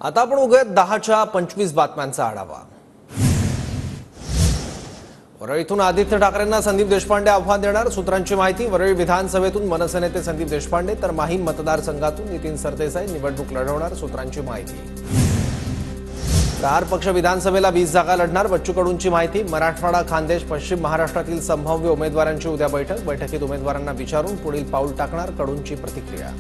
आता आपण बघूयात 10च्या 25 बातम्यांचा आढावा। वरळीतून आदित्य ठाकरेंना संदीप देशपांडे आव्हान देणार, सूत्रांची माहिती। वरळी विधानसभेतून मनसे नेते संदीप देशपांडे तर माहीम मतदारसंघातून नितीन सरदेसाई निवडणूक लढवणार, सूत्रांची माहिती। प्रहार पक्ष विधानसभेला 20 जागा लढणार, बच्चू कडूंची माहिती। मराठवाडा, खानदेश, पश्चिम महाराष्ट्रातील संभाव्य उमेदवारांची उद्या बैठकीत उमेदवारांना विचारून पुढील पाऊल टाकणार, कडूंची प्रतिक्रिया।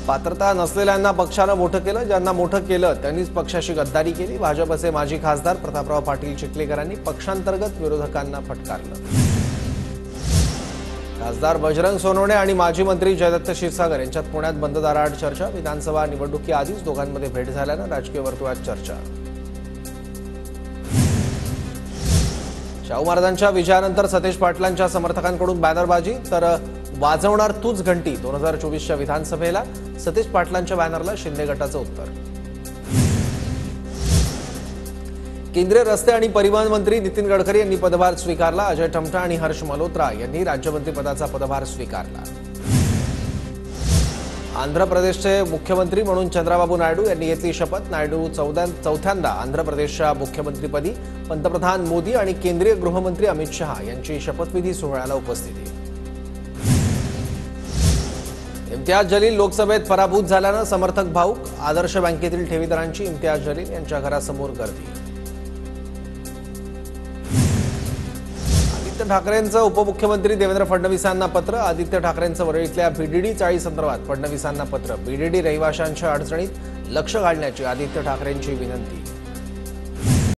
पात्रता नसलेल्यांना पक्षानं मोठं केलं, ज्यांना मोठं केलं त्यांनीच पक्षाशी गद्दारी केली। भाजपचे माजी खासदार प्रतापराव पाटील चिखलीकरांनी पक्षांतर्गत विरोधकांना फटकारलं। खासदार बजरंग सोनवणे आणि माजी मंत्री जयदत्त क्षीरसागर यांच्यात पुण्यात बंद दाराआड चर्चा। विधानसभा निवडणुकीआधीच दोघांमध्ये भेट झाल्यानं राजकीय वर्तुळात चर्चा। शाहू महाराजांच्या विजयानंतर सतेज पाटलांच्या समर्थकांकडून बॅनरबाजी, तर वाजवणार तूच घंटी 2024च्या विधानसभेला सतेज पाटलांच्या बॅनरला शिंदे गटाचं उत्तर। केंद्रीय रस्ते आणि परिवहन मंत्री नितीन गडकरी यांनी पदभार स्वीकारला। अजय टमटा आणि हर्ष मल्होत्रा यांनी राज्यमंत्रीपदाचा पदभार स्वीकारला। आंध्र प्रदेशचे मुख्यमंत्री म्हणून चंद्राबाबू नायडू यांनी घेतली शपथ। नायडू चौथ्यांदा आंध्र प्रदेशच्या मुख्यमंत्रीपदी। पंतप्रधान मोदी आणि केंद्रीय गृहमंत्री अमित शहा यांची शपथविधी सोहळ्याला उपस्थिती। इम्तियाज जलील लोकसभेत पराभूत झाल्यानं समर्थक भाऊक। आदर्श बँकेतील ठेवीदारांची इम्तियाज जलील यांच्या घरासमोर गर्दी। आदित्य ठाकरेंचं उपमुख्यमंत्री देवेंद्र फडणवीसांना पत्र। आदित्य ठाकरेंचं वरळीतल्या बीडीडी चाळी संदर्भात फडणवीसांना पत्र। बीडीडी रहिवाशांच्या अडचणीत लक्ष घालण्याची आदित्य ठाकरेंची विनंती।